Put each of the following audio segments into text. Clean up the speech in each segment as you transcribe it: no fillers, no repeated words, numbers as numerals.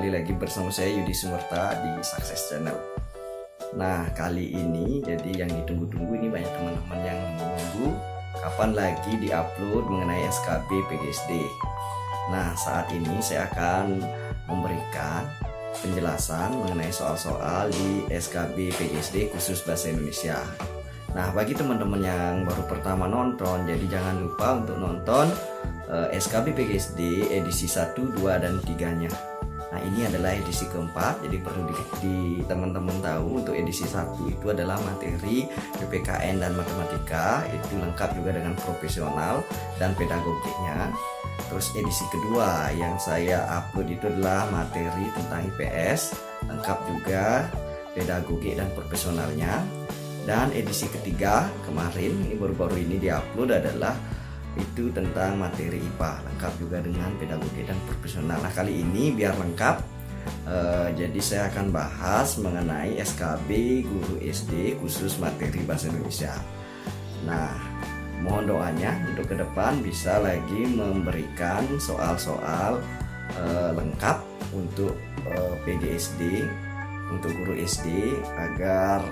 kembali lagi bersama saya Yudi Sumerta di Success Channel. Nah, kali ini jadi yang ditunggu-tunggu ini banyak teman-teman yang menunggu kapan lagi diupload mengenai SKB PGSD. Nah, saat ini saya akan memberikan penjelasan mengenai soal-soal di SKB PGSD khusus bahasa Indonesia. Nah, bagi teman-teman yang baru pertama nonton, jadi jangan lupa untuk nonton SKB PGSD edisi 1, 2, dan 3-nya. Nah, ini adalah edisi keempat, jadi perlu di teman-teman tahu untuk edisi 1 itu adalah materi PPKN dan matematika, itu lengkap juga dengan profesional dan pedagogiknya. Terus edisi kedua yang saya upload itu adalah materi tentang IPS, lengkap juga pedagogik dan profesionalnya. Dan edisi ketiga kemarin, ini baru-baru ini diupload adalah itu tentang materi IPA, lengkap juga dengan pedagogik dan profesional. Nah, kali ini biar lengkap, jadi saya akan bahas mengenai SKB Guru SD khusus materi bahasa Indonesia. Nah, mohon doanya untuk ke depan bisa lagi memberikan soal-soal lengkap untuk PGSD, untuk guru SD, agar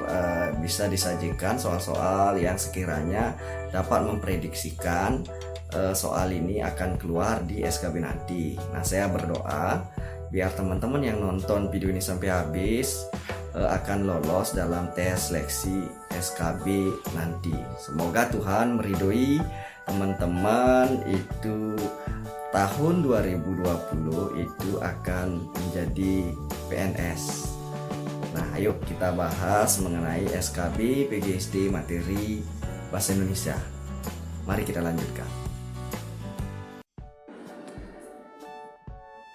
bisa disajikan soal-soal yang sekiranya dapat memprediksikan soal ini akan keluar di SKB nanti. Nah, saya berdoa biar teman-teman yang nonton video ini sampai habis akan lolos dalam tes seleksi SKB nanti. Semoga Tuhan meridhoi teman-teman itu tahun 2020 itu akan menjadi PNS. Nah, ayo kita bahas mengenai SKB PGSD materi bahasa Indonesia. Mari kita lanjutkan.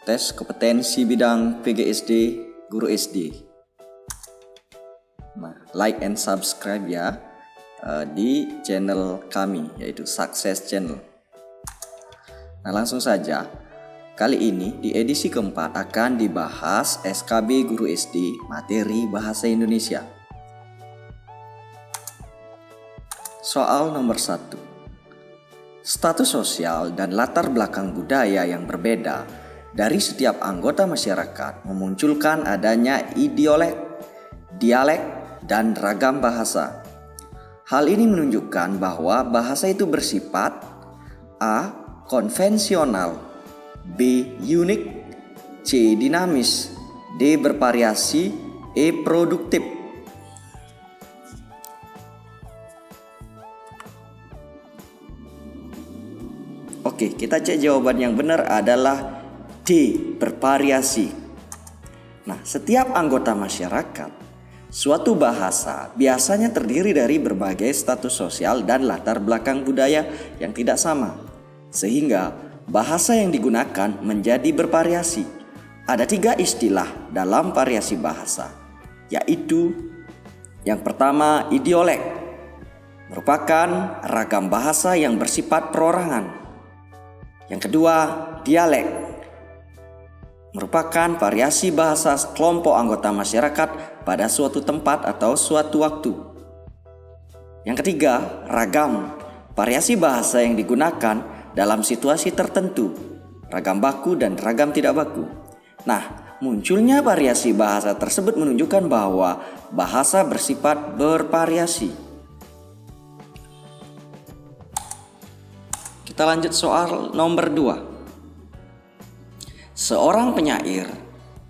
Tes kompetensi bidang PGSD guru SD. Nah, like and subscribe ya di channel kami, yaitu Success Channel. Nah, langsung saja. Kali ini di edisi keempat akan dibahas SKB Guru SD materi Bahasa Indonesia. Soal nomor 1. Status sosial dan latar belakang budaya yang berbeda dari setiap anggota masyarakat memunculkan adanya idiolek, dialek, dan ragam bahasa. Hal ini menunjukkan bahwa bahasa itu bersifat A. konvensional, B. unik, C. dinamis, D. bervariasi, E. produktif. Oke, kita cek jawaban yang benar adalah D. bervariasi. Nah, setiap anggota masyarakat, suatu bahasa biasanya terdiri dari berbagai status sosial dan latar belakang budaya yang tidak sama, sehingga bahasa yang digunakan menjadi bervariasi. Ada 3 istilah dalam variasi bahasa, yaitu yang pertama idiolek, merupakan ragam bahasa yang bersifat perorangan. Yang kedua dialek, merupakan variasi bahasa kelompok anggota masyarakat pada suatu tempat atau suatu waktu. Yang ketiga ragam, variasi bahasa yang digunakan dalam situasi tertentu, ragam baku dan ragam tidak baku. Nah, munculnya variasi bahasa tersebut menunjukkan bahwa bahasa bersifat bervariasi. Kita lanjut soal nomor 2. Seorang penyair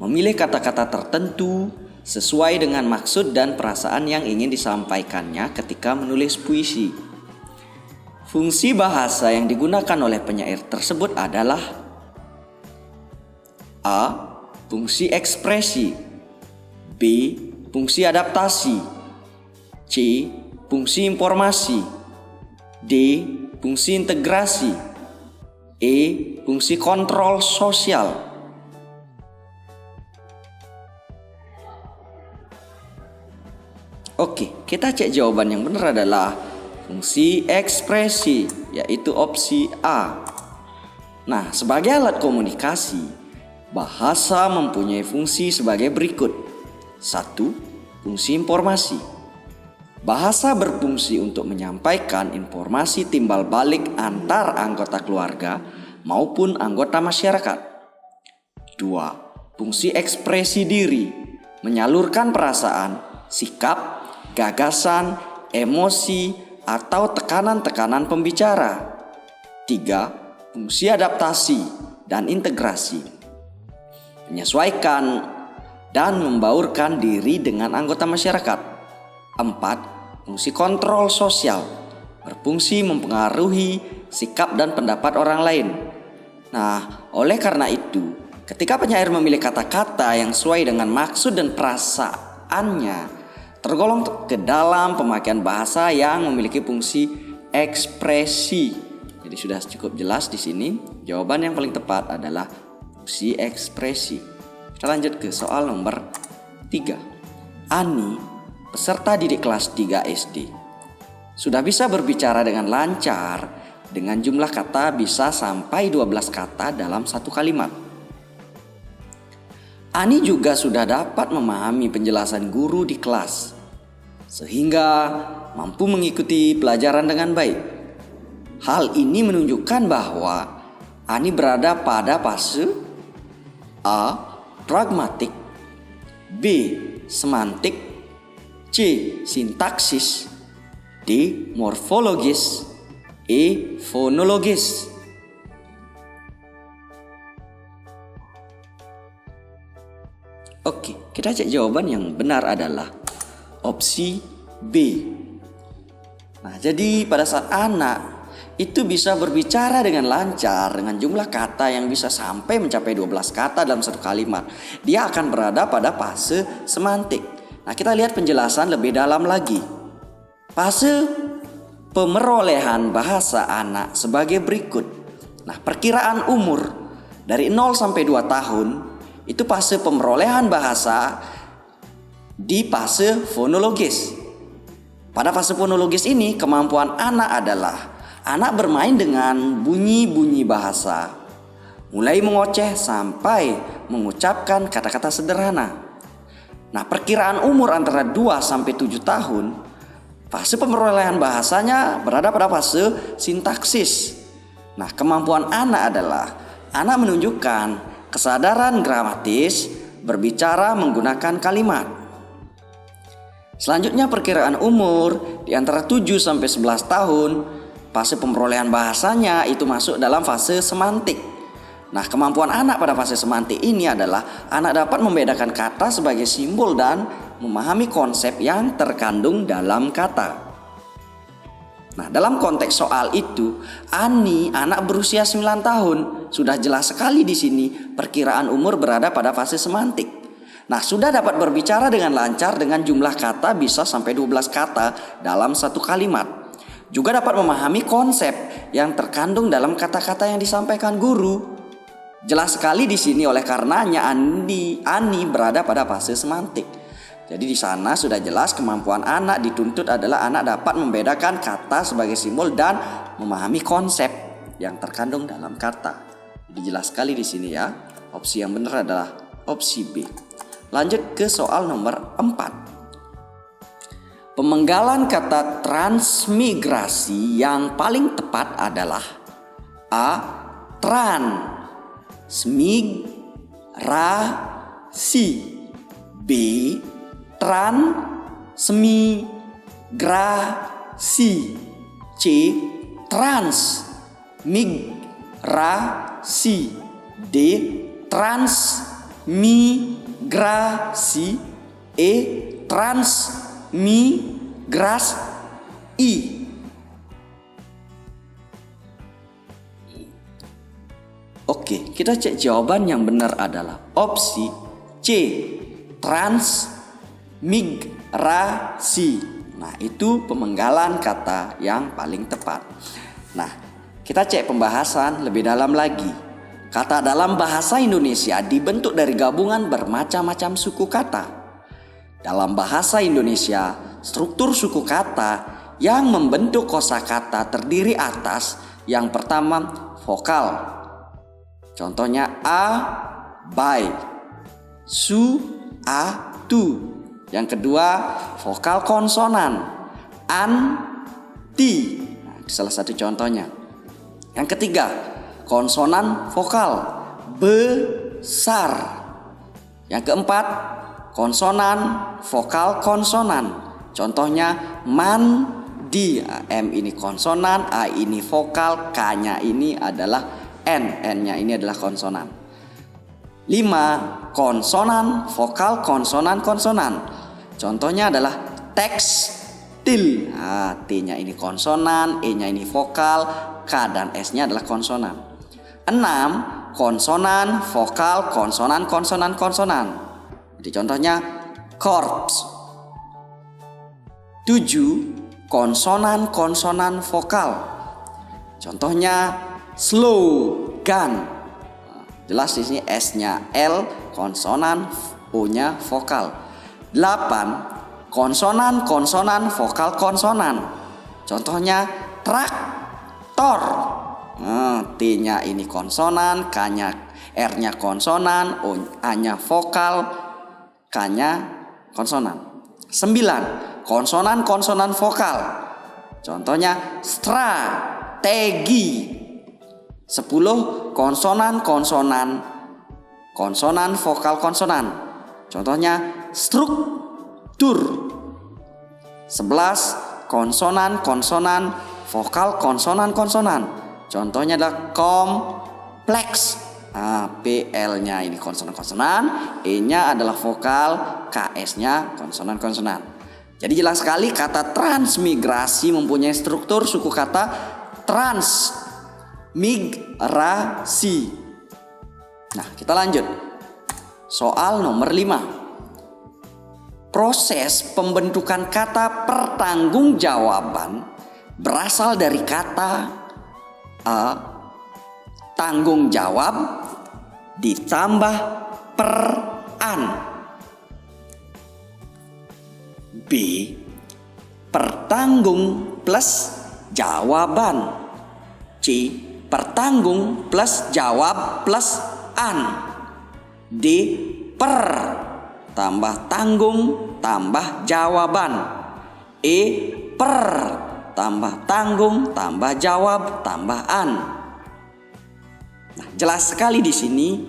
memilih kata-kata tertentu sesuai dengan maksud dan perasaan yang ingin disampaikannya ketika menulis puisi. Fungsi bahasa yang digunakan oleh penyair tersebut adalah A. fungsi ekspresi, B. fungsi adaptasi, C. fungsi informasi, D. fungsi integrasi, E. fungsi kontrol sosial. Oke, kita cek jawaban yang benar adalah fungsi ekspresi, yaitu opsi A. Nah, sebagai alat komunikasi, bahasa mempunyai fungsi sebagai berikut. 1. Fungsi informasi. Bahasa berfungsi untuk menyampaikan informasi timbal balik antar anggota keluarga maupun anggota masyarakat. 2. fungsi ekspresi diri, menyalurkan perasaan, sikap, gagasan, emosi, atau tekanan-tekanan pembicara. 3. Fungsi adaptasi dan integrasi, menyesuaikan dan membaurkan diri dengan anggota masyarakat. 4. Fungsi kontrol sosial, berfungsi mempengaruhi sikap dan pendapat orang lain. Nah, oleh karena itu, ketika penyair memilih kata-kata yang sesuai dengan maksud dan perasaannya, tergolong ke dalam pemakaian bahasa yang memiliki fungsi ekspresi. Jadi sudah cukup jelas di sini. Jawaban yang paling tepat adalah fungsi ekspresi. Kita lanjut ke soal nomor 3. Ani, peserta didik kelas 3 SD, sudah bisa berbicara dengan lancar dengan jumlah kata bisa sampai 12 kata dalam satu kalimat. Ani juga sudah dapat memahami penjelasan guru di kelas, sehingga mampu mengikuti pelajaran dengan baik. Hal ini menunjukkan bahwa Ani berada pada fase A. Pragmatik, B. Semantik, C. Sintaksis, D. Morfologis, E. Fonologis. Oke, kita cek jawaban yang benar adalah opsi B. Nah, jadi pada saat anak itu bisa berbicara dengan lancar dengan jumlah kata yang bisa sampai mencapai 12 kata dalam satu kalimat, dia akan berada pada fase semantik. Nah, kita lihat penjelasan lebih dalam lagi. Fase pemerolehan bahasa anak sebagai berikut. Nah, perkiraan umur dari 0 sampai 2 tahun itu fase pemerolehan bahasa di fase fonologis. Pada fase fonologis ini, kemampuan anak adalah anak bermain dengan bunyi-bunyi bahasa, mulai mengoceh sampai mengucapkan kata-kata sederhana. Nah, perkiraan umur antara 2 sampai 7 tahun, fase pemerolehan bahasanya berada pada fase sintaksis. Nah, kemampuan anak adalah anak menunjukkan kesadaran gramatis berbicara menggunakan kalimat. Selanjutnya perkiraan umur di antara 7 sampai 11 tahun, fase pemerolehan bahasanya itu masuk dalam fase semantik. Nah, kemampuan anak pada fase semantik ini adalah anak dapat membedakan kata sebagai simbol dan memahami konsep yang terkandung dalam kata. Nah, dalam konteks soal itu, Ani anak berusia 9 tahun. Sudah jelas sekali di sini perkiraan umur berada pada fase semantik. Nah, sudah dapat berbicara dengan lancar dengan jumlah kata bisa sampai 12 kata dalam satu kalimat. Juga dapat memahami konsep yang terkandung dalam kata-kata yang disampaikan guru. Jelas sekali di sini oleh karenanya Ani berada pada fase semantik. Jadi di sana sudah jelas kemampuan anak dituntut adalah anak dapat membedakan kata sebagai simbol dan memahami konsep yang terkandung dalam kata. Jadi jelas sekali di sini ya. Opsi yang benar adalah opsi B. Lanjut ke soal nomor 4. Pemenggalan kata transmigrasi yang paling tepat adalah A. Transmigrasi, B. Transmigrasi, C. Transmigrasi, D. Transmigrasi, E. Transmigrasi. Oke, kita cek jawaban yang benar adalah opsi C. Transmigrasi. Nah, itu pemenggalan kata yang paling tepat. Nah, kita cek pembahasan lebih dalam lagi. Kata dalam bahasa Indonesia dibentuk dari gabungan bermacam-macam suku kata. Dalam bahasa Indonesia, struktur suku kata yang membentuk kosakata terdiri atas yang pertama vokal. Contohnya a, by, su, a, tu. Yang kedua vokal konsonan, an, ti. Nah, salah satu contohnya. Yang ketiga konsonan vokal, besar. Yang keempat, konsonan, vokal konsonan. Contohnya mandi. M ini konsonan, A ini vokal, K-nya ini adalah N. N-nya ini adalah konsonan. 5. Konsonan, vokal, konsonan, konsonan. Contohnya adalah tekstil. T-nya ini konsonan, E-nya ini vokal, K dan S-nya adalah konsonan. 6. Konsonan, vokal, konsonan, konsonan, konsonan. Jadi contohnya corpse. 7. Konsonan, konsonan, vokal. Contohnya slogan. Jelas di sini S-nya L konsonan, O-nya vokal. 8. Konsonan, konsonan, vokal, konsonan. Contohnya traktor. T-nya ini konsonan, K-nya, R-nya konsonan, A-nya vokal, K-nya konsonan. 9. Konsonan, konsonan, vokal. Contohnya strategi. 10. Konsonan, konsonan, konsonan, vokal, konsonan. Contohnya struktur. 11. Konsonan, konsonan, vokal, konsonan, konsonan. Contohnya adalah kompleks. PL-nya ini konsonan-konsonan, E-nya adalah vokal, KS-nya konsonan-konsonan. Jadi jelas sekali kata transmigrasi mempunyai struktur suku kata transmigrasi. Nah, kita lanjut. Soal nomor 5. Proses pembentukan kata pertanggungjawaban berasal dari kata A. Tanggung jawab ditambah peran. B. Pertanggung plus jawaban. C. Pertanggung plus jawab plus an. D. Per tambah tanggung tambah jawaban. E. Per tambah tanggung tambah jawab tambah an. Nah, jelas sekali di sini.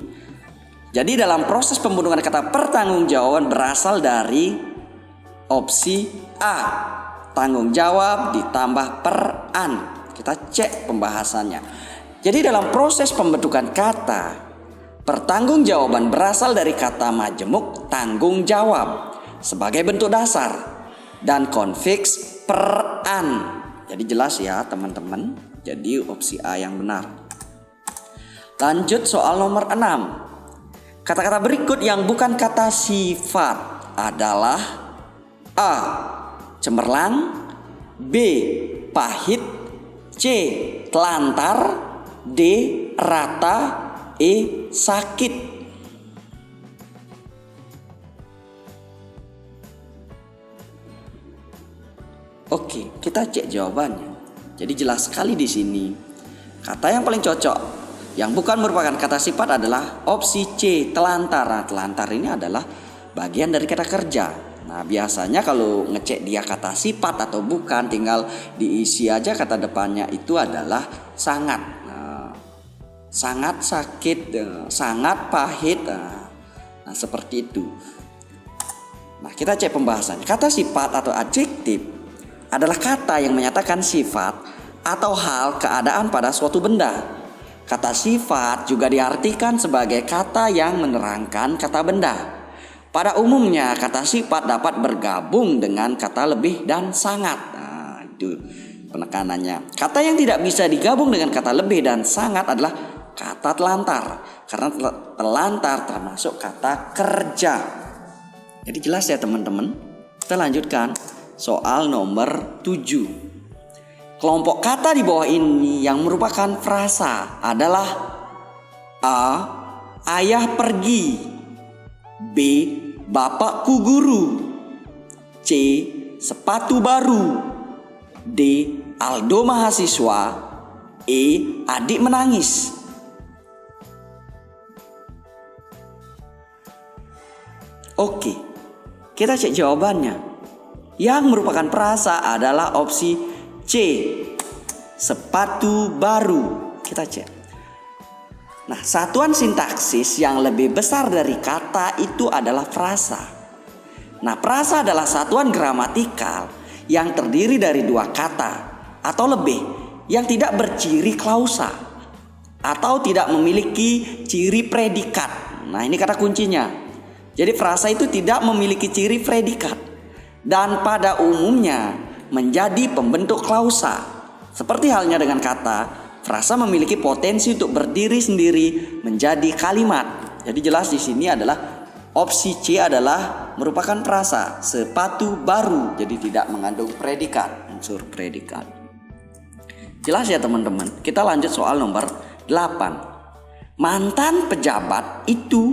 Jadi dalam proses pembentukan kata pertanggungjawaban berasal dari opsi A, tanggung jawab ditambah peran. Kita cek pembahasannya. Jadi dalam proses pembentukan kata pertanggungjawaban berasal dari kata majemuk tanggung jawab sebagai bentuk dasar dan konfiks peran. Jadi jelas ya teman-teman. Jadi opsi A yang benar. Lanjut soal nomor 6. Kata-kata berikut yang bukan kata sifat adalah A. Cemerlang, B. Pahit, C. Telantar, D. Rata, E. Sakit. Oke, kita cek jawabannya. Jadi jelas sekali di sini. Kata yang paling cocok yang bukan merupakan kata sifat adalah opsi C, telantar. Nah, telantar ini adalah bagian dari kata kerja. Nah, biasanya kalau ngecek dia kata sifat atau bukan, tinggal diisi aja kata depannya itu adalah sangat. Nah, sangat sakit, sangat pahit. Nah, seperti itu. Nah, kita cek pembahasannya. Kata sifat atau adjektif adalah kata yang menyatakan sifat atau hal keadaan pada suatu benda. Kata sifat juga diartikan sebagai kata yang menerangkan kata benda. Pada umumnya kata sifat dapat bergabung dengan kata lebih dan sangat. Nah, itu penekanannya. Kata yang tidak bisa digabung dengan kata lebih dan sangat adalah kata telantar. Karena telantar termasuk kata kerja. Jadi jelas ya teman-teman. Kita lanjutkan soal nomor 7. Kelompok kata di bawah ini yang merupakan frasa adalah A. Ayah pergi, B. Bapakku guru, C. Sepatu baru, D. Aldo mahasiswa, E. Adik menangis. Oke, kita cek jawabannya. Yang merupakan frasa adalah opsi C. Sepatu baru. Kita cek. Nah, satuan sintaksis yang lebih besar dari kata itu adalah frasa. Nah, frasa adalah satuan gramatikal yang terdiri dari dua kata atau lebih yang tidak berciri klausa atau tidak memiliki ciri predikat. Nah, ini kata kuncinya. Jadi frasa itu tidak memiliki ciri predikat dan pada umumnya menjadi pembentuk klausa. Seperti halnya dengan kata, frasa memiliki potensi untuk berdiri sendiri menjadi kalimat. Jadi jelas di sini adalah opsi C adalah merupakan frasa, sepatu baru. Jadi tidak mengandung predikat, unsur predikat. Jelas ya teman-teman. Kita lanjut soal nomor 8. Mantan pejabat itu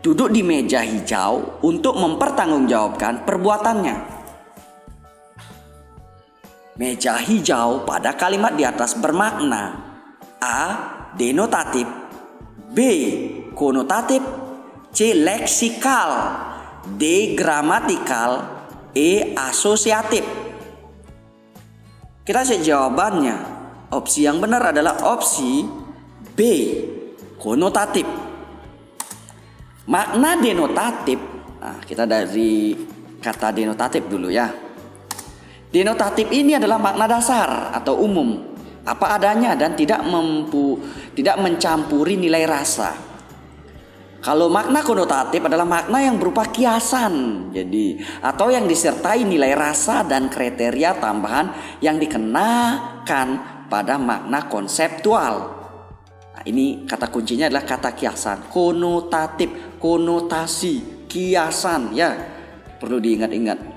duduk di meja hijau untuk mempertanggungjawabkan perbuatannya. Meja hijau pada kalimat di atas bermakna A. Denotatif, B. Konotatif, C. Leksikal, D. Gramatikal, E. Asosiatif. Kita cek jawabannya. Opsi yang benar adalah opsi B. Konotatif. Makna denotatif. Nah, kita dari kata denotatif dulu ya. Denotatif ini adalah makna dasar atau umum, apa adanya dan tidak mencampuri nilai rasa. Kalau makna konotatif adalah makna yang berupa kiasan, jadi atau yang disertai nilai rasa dan kriteria tambahan yang dikenakan pada makna konseptual. Nah, ini kata kuncinya adalah kata kiasan, konotatif, konotasi, kiasan ya, perlu diingat-ingat.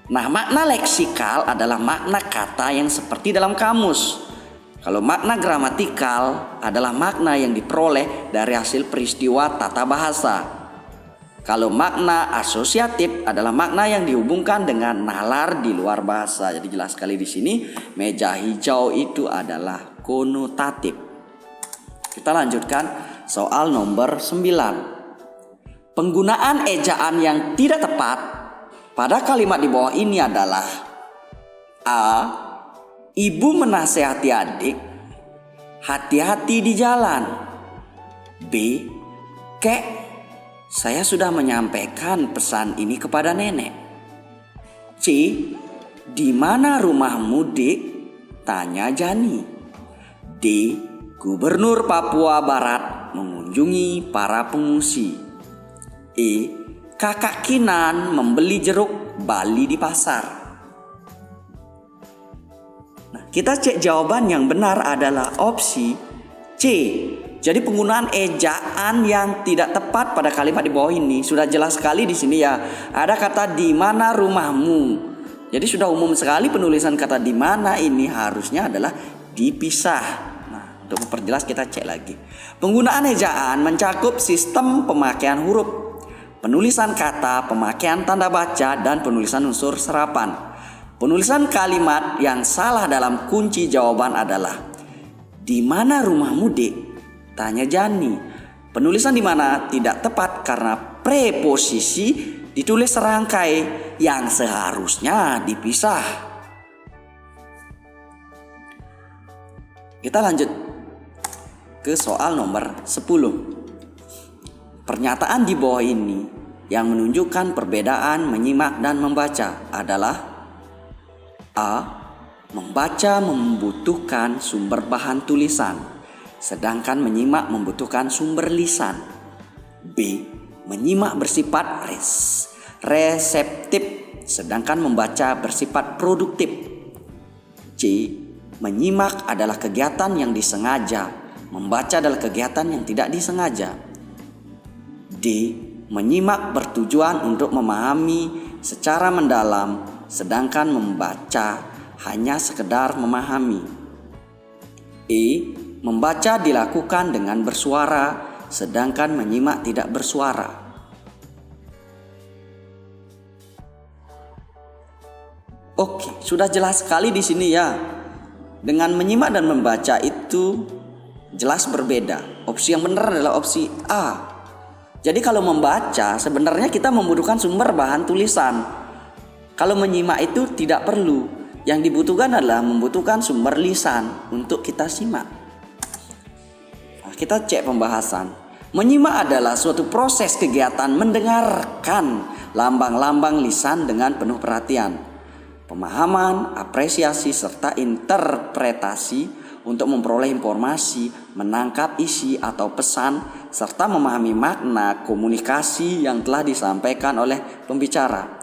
Nah, makna leksikal adalah makna kata yang seperti dalam kamus. Kalau makna gramatikal adalah makna yang diperoleh dari hasil peristiwa tata bahasa. Kalau makna asosiatif adalah makna yang dihubungkan dengan nalar di luar bahasa. Jadi jelas sekali di sini meja hijau itu adalah konotatif. Kita lanjutkan soal nomor 9. Penggunaan ejaan yang tidak tepat pada kalimat di bawah ini adalah A. Ibu menasehati adik, hati-hati di jalan. B. Kek, saya sudah menyampaikan pesan ini kepada nenek. C. Di mana rumahmu, Dik? Tanya Jani. D. Gubernur Papua Barat mengunjungi para pengungsi. E. Kakak Kinan membeli jeruk bali di pasar. Nah, kita cek jawaban yang benar adalah opsi C. Jadi penggunaan ejaan yang tidak tepat pada kalimat di bawah ini sudah jelas sekali di sini ya. Ada kata di mana rumahmu. Jadi sudah umum sekali penulisan kata di mana ini harusnya adalah dipisah. Nah, untuk memperjelas kita cek lagi. Penggunaan ejaan mencakup sistem pemakaian huruf, penulisan kata, pemakaian tanda baca, dan penulisan unsur serapan. Penulisan kalimat yang salah dalam kunci jawaban adalah di mana rumahmu, Dik? Tanya Jani. Penulisan di mana tidak tepat karena preposisi ditulis serangkai yang seharusnya dipisah. Kita lanjut ke soal nomor 10. Pernyataan di bawah ini yang menunjukkan perbedaan menyimak dan membaca adalah A. Membaca membutuhkan sumber bahan tulisan, sedangkan menyimak membutuhkan sumber lisan. B. Menyimak bersifat reseptif, sedangkan membaca bersifat produktif. C. Menyimak adalah kegiatan yang disengaja, membaca adalah kegiatan yang tidak disengaja. D. Menyimak bertujuan untuk memahami secara mendalam, sedangkan membaca hanya sekedar memahami. E. Membaca dilakukan dengan bersuara, sedangkan menyimak tidak bersuara. Oke, sudah jelas sekali di sini ya. Dengan menyimak dan membaca itu jelas berbeda. Opsi yang benar adalah opsi A. Jadi kalau membaca sebenarnya kita membutuhkan sumber bahan tulisan. Kalau menyimak itu tidak perlu. Yang dibutuhkan adalah membutuhkan sumber lisan untuk kita simak. Nah, kita cek pembahasan. Menyimak adalah suatu proses kegiatan mendengarkan lambang-lambang lisan dengan penuh perhatian, pemahaman, apresiasi, serta interpretasi untuk memperoleh informasi, menangkap isi atau pesan, serta memahami makna komunikasi yang telah disampaikan oleh pembicara.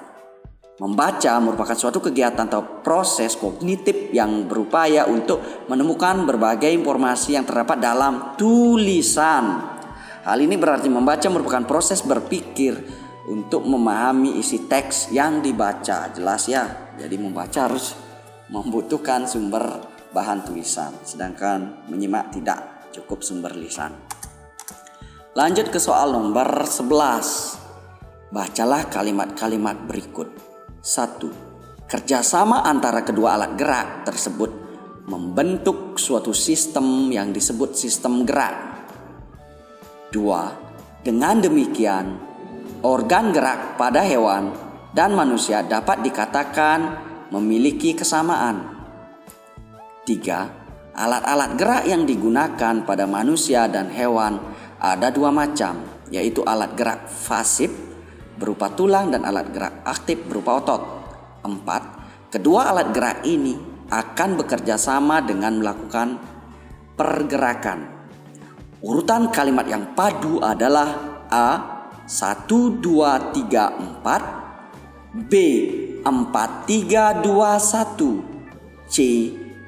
Membaca merupakan suatu kegiatan atau proses kognitif yang berupaya untuk menemukan berbagai informasi yang terdapat dalam tulisan. Hal ini berarti membaca merupakan proses berpikir untuk memahami isi teks yang dibaca. Jelas ya? Jadi membaca harus membutuhkan sumber bahan tulisan, sedangkan menyimak tidak, cukup sumber lisan. Lanjut ke soal nomor 11. Bacalah kalimat-kalimat berikut. 1. Kerjasama antara kedua alat gerak tersebut membentuk suatu sistem yang disebut sistem gerak. 2. Dengan demikian, organ gerak pada hewan dan manusia dapat dikatakan memiliki kesamaan. 3. Alat-alat gerak yang digunakan pada manusia dan hewan ada dua macam, yaitu alat gerak pasif berupa tulang dan alat gerak aktif berupa otot. 4. Kedua alat gerak ini akan bekerja sama dengan melakukan pergerakan. Urutan kalimat yang padu adalah A. 1, 2, 3, 4, B. 4, 3, 2, 1, C.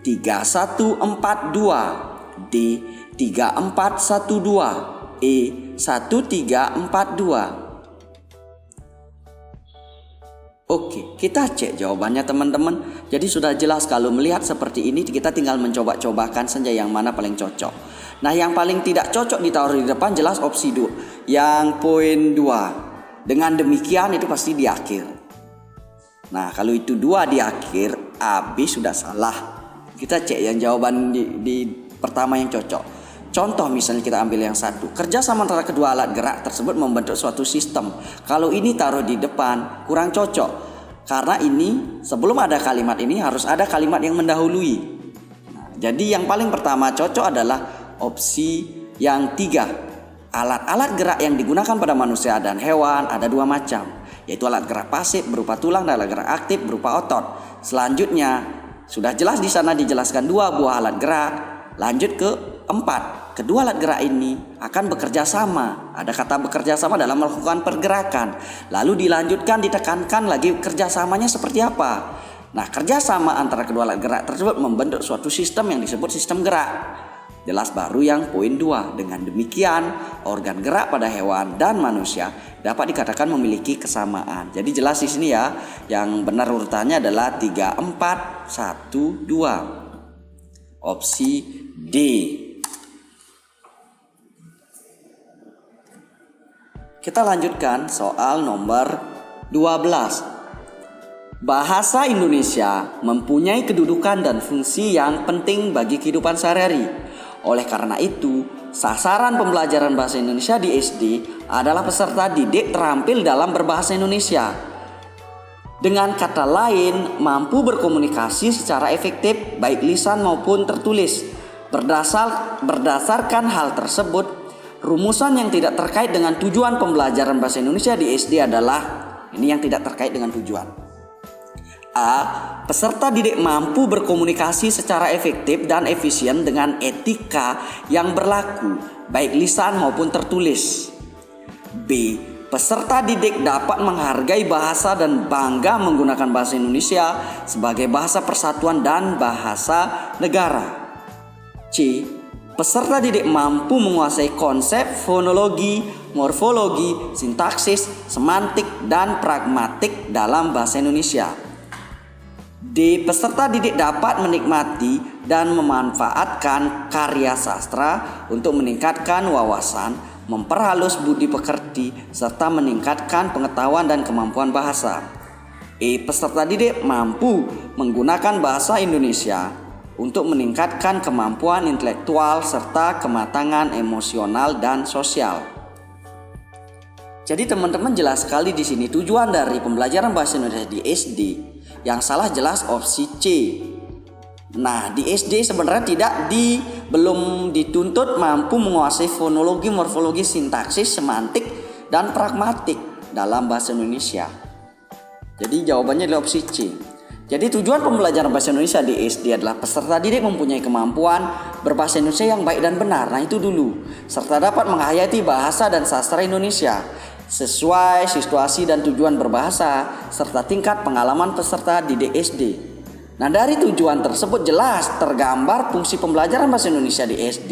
3, 1, 4, 2, D. 3, 4, 1, 2, E. 1, 3, 4, 2. Oke, kita cek jawabannya teman-teman. Jadi sudah jelas kalau melihat seperti ini kita tinggal mencoba-cobakan saja yang mana paling cocok. Nah, yang paling tidak cocok ditaruh di depan jelas opsi 2. Yang poin 2. Dengan demikian itu pasti di akhir. Nah, kalau itu 2 di akhir, A, B sudah salah. Kita cek yang jawaban di pertama yang cocok. Contoh misalnya kita ambil yang 1. Kerjasama antara kedua alat gerak tersebut membentuk suatu sistem. Kalau ini taruh di depan kurang cocok. Karena ini sebelum ada kalimat ini harus ada kalimat yang mendahului. Nah, jadi yang paling pertama cocok adalah opsi yang 3. Alat-alat gerak yang digunakan pada manusia dan hewan ada dua macam, yaitu alat gerak pasif berupa tulang dan alat gerak aktif berupa otot. Selanjutnya sudah jelas di sana dijelaskan 2 buah alat gerak. Lanjut ke 4. Kedua alat gerak ini akan bekerja sama. Ada kata bekerja sama dalam melakukan pergerakan. Lalu dilanjutkan ditekankan lagi kerjasamanya seperti apa. Nah, kerjasama antara kedua alat gerak tersebut membentuk suatu sistem yang disebut sistem gerak. Jelas baru yang poin 2. Dengan demikian, organ gerak pada hewan dan manusia dapat dikatakan memiliki kesamaan. Jadi jelas di sini ya, yang benar urutannya adalah 3, 4, 1, 2. Opsi D. Kita lanjutkan soal nomor 12. Bahasa Indonesia mempunyai kedudukan dan fungsi yang penting bagi kehidupan sehari-hari. Oleh karena itu, sasaran pembelajaran bahasa Indonesia di SD adalah peserta didik terampil dalam berbahasa Indonesia. Dengan kata lain, mampu berkomunikasi secara efektif baik lisan maupun tertulis. Berdasarkan hal tersebut, rumusan yang tidak terkait dengan tujuan pembelajaran bahasa Indonesia di SD adalah ini yang tidak terkait dengan tujuan. A. Peserta didik mampu berkomunikasi secara efektif dan efisien dengan etika yang berlaku, baik lisan maupun tertulis. B. Peserta didik dapat menghargai bahasa dan bangga menggunakan bahasa Indonesia sebagai bahasa persatuan dan bahasa negara. C. Peserta didik mampu menguasai konsep fonologi, morfologi, sintaksis, semantik, dan pragmatik dalam bahasa Indonesia. D. Peserta didik dapat menikmati dan memanfaatkan karya sastra untuk meningkatkan wawasan, memperhalus budi pekerti, serta meningkatkan pengetahuan dan kemampuan bahasa. E. Peserta didik mampu menggunakan bahasa Indonesia untuk meningkatkan kemampuan intelektual serta kematangan emosional dan sosial. Jadi teman-teman jelas sekali di sini tujuan dari pembelajaran bahasa Indonesia di SD. Yang salah jelas opsi C. Nah, di SD sebenarnya belum dituntut mampu menguasai fonologi, morfologi, sintaksis, semantik, dan pragmatik dalam bahasa Indonesia. Jadi jawabannya adalah opsi C. Jadi tujuan pembelajaran bahasa Indonesia di SD adalah peserta didik mempunyai kemampuan berbahasa Indonesia yang baik dan benar. Nah, itu dulu. Serta dapat menghayati bahasa dan sastra Indonesia sesuai situasi dan tujuan berbahasa serta tingkat pengalaman peserta didik SD. Nah, dari tujuan tersebut jelas tergambar fungsi pembelajaran bahasa Indonesia di SD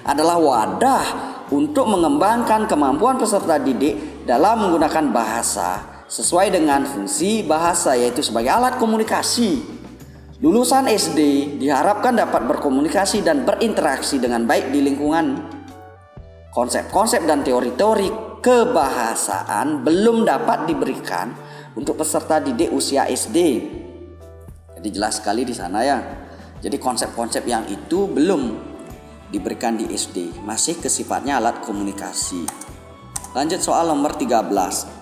adalah wadah untuk mengembangkan kemampuan peserta didik dalam menggunakan bahasa sesuai dengan fungsi bahasa, yaitu sebagai alat komunikasi. Lulusan SD diharapkan dapat berkomunikasi dan berinteraksi dengan baik di lingkungan. Konsep-konsep dan teori-teori kebahasaan belum dapat diberikan untuk peserta didik usia SD. Jadi jelas sekali di sana ya. Jadi konsep-konsep yang itu belum diberikan di SD, masih kesifatnya alat komunikasi. Lanjut soal nomor 13.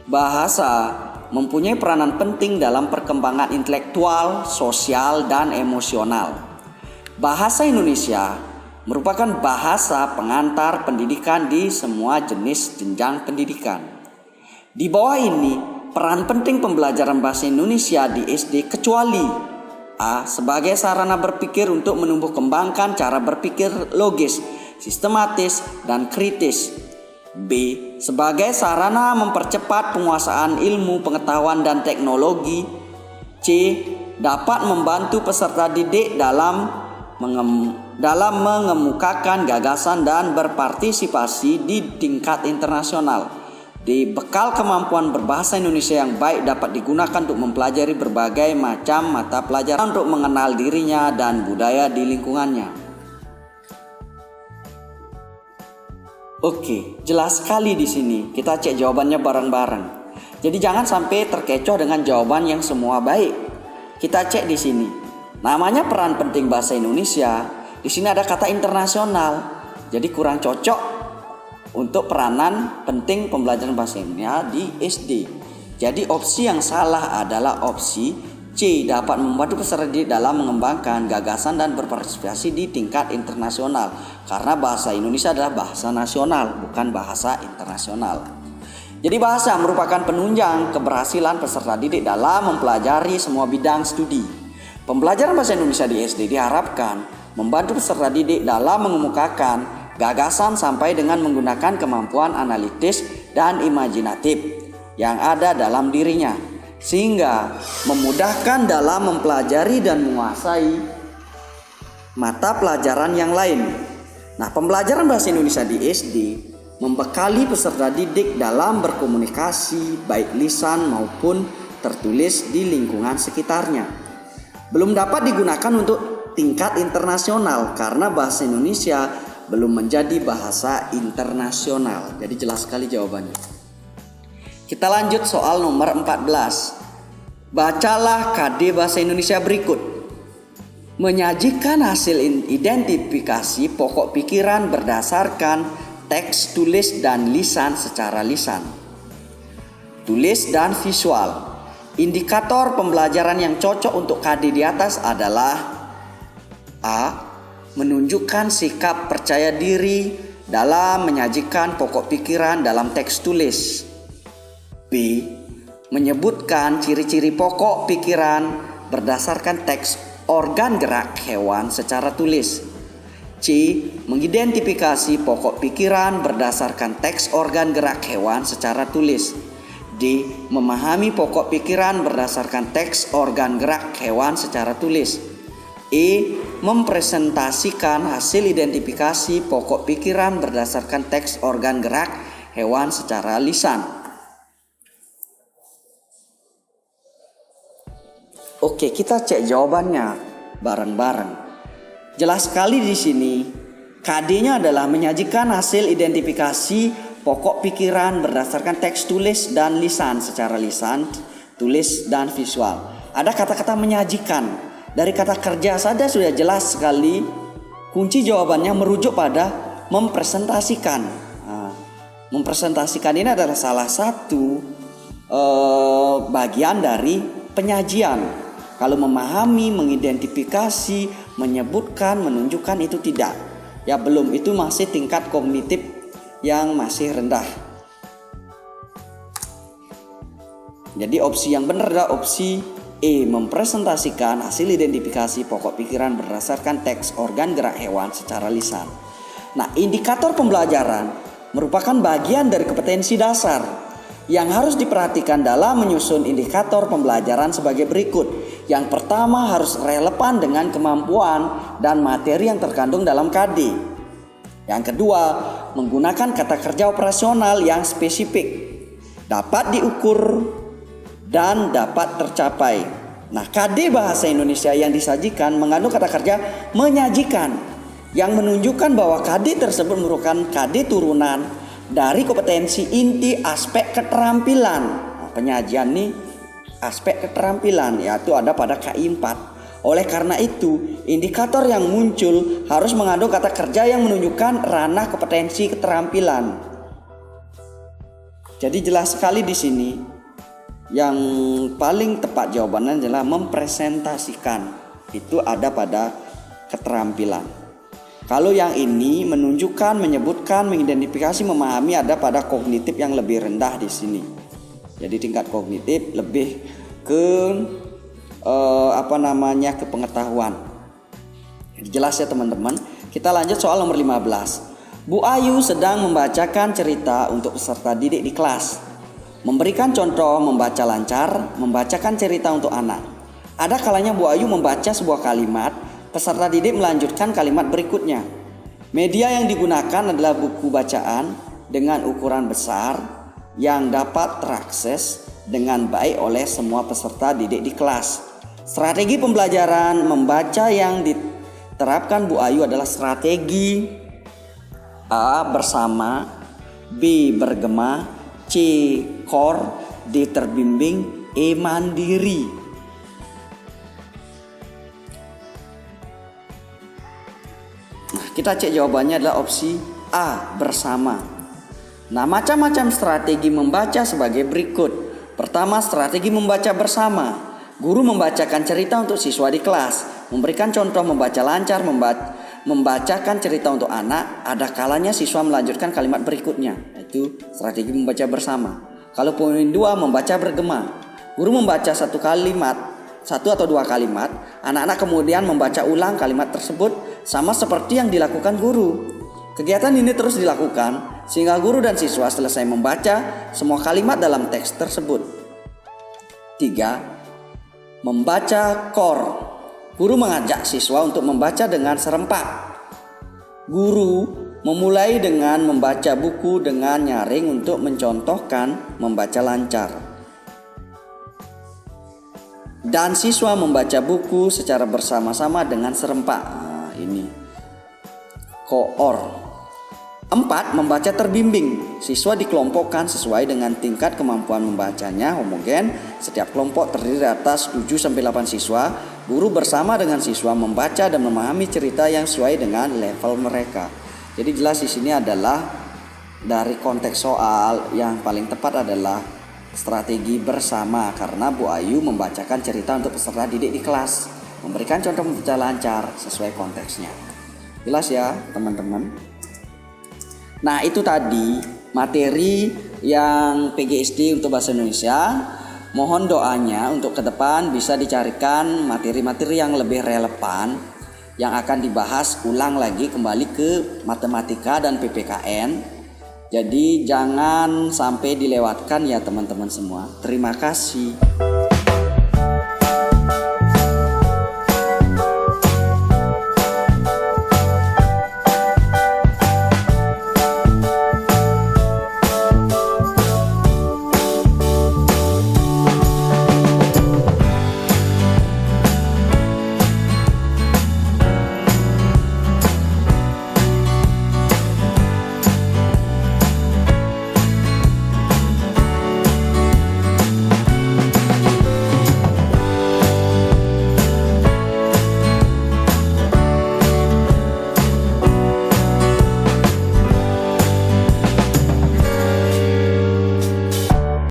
Bahasa mempunyai peranan penting dalam perkembangan intelektual, sosial, dan emosional. Bahasa Indonesia merupakan bahasa pengantar pendidikan di semua jenis jenjang pendidikan. Di bawah ini peran penting pembelajaran bahasa Indonesia di SD kecuali A. Sebagai sarana berpikir untuk menumbuh kembangkan cara berpikir logis, sistematis, dan kritis. B. Sebagai sarana mempercepat penguasaan ilmu, pengetahuan, dan teknologi. C. Dapat membantu peserta didik dalam mengemukakan gagasan dan berpartisipasi di tingkat internasional. Bekal kemampuan berbahasa Indonesia yang baik dapat digunakan untuk mempelajari berbagai macam mata pelajaran untuk mengenal dirinya dan budaya di lingkungannya. Oke, jelas sekali di sini. Kita cek jawabannya bareng-bareng. Jadi jangan sampai terkecoh dengan jawaban yang semua baik. Kita cek di sini. Namanya peran penting bahasa Indonesia. Di sini ada kata internasional. Jadi kurang cocok untuk peranan penting pembelajaran bahasa Indonesia di SD. Jadi opsi yang salah adalah opsi C, dapat membantu peserta didik dalam mengembangkan gagasan dan berpartisipasi di tingkat internasional. Karena bahasa Indonesia adalah bahasa nasional, bukan bahasa internasional. Jadi bahasa merupakan penunjang keberhasilan peserta didik dalam mempelajari semua bidang studi. Pembelajaran bahasa Indonesia di SD diharapkan membantu peserta didik dalam mengemukakan gagasan sampai dengan menggunakan kemampuan analitis dan imajinatif yang ada dalam dirinya, sehingga memudahkan dalam mempelajari dan menguasai mata pelajaran yang lain. Nah, pembelajaran bahasa Indonesia di SD membekali peserta didik dalam berkomunikasi baik lisan maupun tertulis di lingkungan sekitarnya. Belum dapat digunakan untuk tingkat internasional karena bahasa Indonesia belum menjadi bahasa internasional. Jadi jelas sekali jawabannya. Kita lanjut soal nomor 14. Bacalah KD Bahasa Indonesia berikut. Menyajikan hasil identifikasi pokok pikiran berdasarkan teks tulis dan lisan secara lisan. Tulis dan visual. Indikator pembelajaran yang cocok untuk KD di atas adalah A. Menunjukkan sikap percaya diri dalam menyajikan pokok pikiran dalam teks tulis. B. Menyebutkan ciri-ciri pokok pikiran berdasarkan teks organ gerak hewan secara tulis. C. Mengidentifikasi pokok pikiran berdasarkan teks organ gerak hewan secara tulis. D. Memahami pokok pikiran berdasarkan teks organ gerak hewan secara tulis. E. Mempresentasikan hasil identifikasi pokok pikiran berdasarkan teks organ gerak hewan secara lisan. Oke, kita cek jawabannya bareng-bareng. Jelas sekali di sini KD-nya adalah menyajikan hasil identifikasi pokok pikiran berdasarkan teks tulis dan lisan secara lisan, tulis dan visual. Ada kata-kata menyajikan. Dari kata kerja saja sudah jelas sekali kunci jawabannya merujuk pada mempresentasikan. Nah, mempresentasikan ini adalah salah satu bagian dari penyajian. Kalau memahami, mengidentifikasi, menyebutkan, menunjukkan itu tidak. Ya belum, itu masih tingkat kognitif yang masih rendah. Jadi opsi yang benar adalah opsi E, mempresentasikan hasil identifikasi pokok pikiran berdasarkan teks organ gerak hewan secara lisan. Nah, indikator pembelajaran merupakan bagian dari kompetensi dasar yang harus diperhatikan dalam menyusun indikator pembelajaran sebagai berikut. Yang pertama, harus relevan dengan kemampuan dan materi yang terkandung dalam KD. Yang kedua, menggunakan kata kerja operasional yang spesifik, dapat diukur dan dapat tercapai. Nah, KD bahasa Indonesia yang disajikan mengandung kata kerja menyajikan, yang menunjukkan bahwa KD tersebut merupakan KD turunan dari kompetensi inti aspek keterampilan. Nah, penyajian nih aspek keterampilan, yaitu ada pada KI 4. Oleh karena itu, indikator yang muncul harus mengandung kata kerja yang menunjukkan ranah kompetensi keterampilan. Jadi jelas sekali di sini. Yang paling tepat jawabannya adalah mempresentasikan. Itu ada pada keterampilan. Kalau yang ini menunjukkan, menyebutkan, mengidentifikasi, memahami ada pada kognitif yang lebih rendah di sini. Jadi tingkat kognitif lebih ke ke pengetahuan. Jadi jelas ya teman-teman. Kita lanjut soal nomor 15. Bu Ayu sedang membacakan cerita untuk peserta didik di kelas. Memberikan contoh membaca lancar, membacakan cerita untuk anak. Ada kalanya Bu Ayu membaca sebuah kalimat, peserta didik melanjutkan kalimat berikutnya. Media yang digunakan adalah buku bacaan dengan ukuran besar yang dapat terakses dengan baik oleh semua peserta didik di kelas. Strategi pembelajaran membaca yang diterapkan Bu Ayu adalah strategi A, bersama, B, bergema, C, core, D, terbimbing, E, mandiri. Kita cek jawabannya adalah opsi A, bersama. Nah, macam-macam strategi membaca sebagai berikut. Pertama, strategi membaca bersama. Guru membacakan cerita untuk siswa di kelas, memberikan contoh membaca lancar, membacakan cerita untuk anak. Ada kalanya siswa melanjutkan kalimat berikutnya, yaitu strategi membaca bersama. Kalau poin 2, membaca bergema. Guru membaca satu atau dua kalimat, anak-anak kemudian membaca ulang kalimat tersebut sama seperti yang dilakukan guru. Kegiatan ini terus dilakukan sehingga guru dan siswa selesai membaca semua kalimat dalam teks tersebut. 3. Membaca core. Guru mengajak siswa untuk membaca dengan serempak. Guru memulai dengan membaca buku dengan nyaring untuk mencontohkan membaca lancar. Dan siswa membaca buku secara bersama-sama dengan serempak. Nah, ini koor. 4. Membaca terbimbing. Siswa dikelompokkan sesuai dengan tingkat kemampuan membacanya homogen. Setiap kelompok terdiri atas 7-8 siswa. Guru bersama dengan siswa membaca dan memahami cerita yang sesuai dengan level mereka. Jadi jelas di sini adalah dari konteks soal yang paling tepat adalah strategi bersama, karena Bu Ayu membacakan cerita untuk peserta didik di kelas, memberikan contoh membaca lancar sesuai konteksnya. Jelas ya teman-teman. Nah, itu tadi materi yang PGSD untuk bahasa Indonesia. Mohon doanya untuk ke depan bisa dicarikan materi-materi yang lebih relevan yang akan dibahas ulang lagi kembali ke matematika dan PPKN. Jadi jangan sampai dilewatkan ya teman-teman semua. Terima kasih.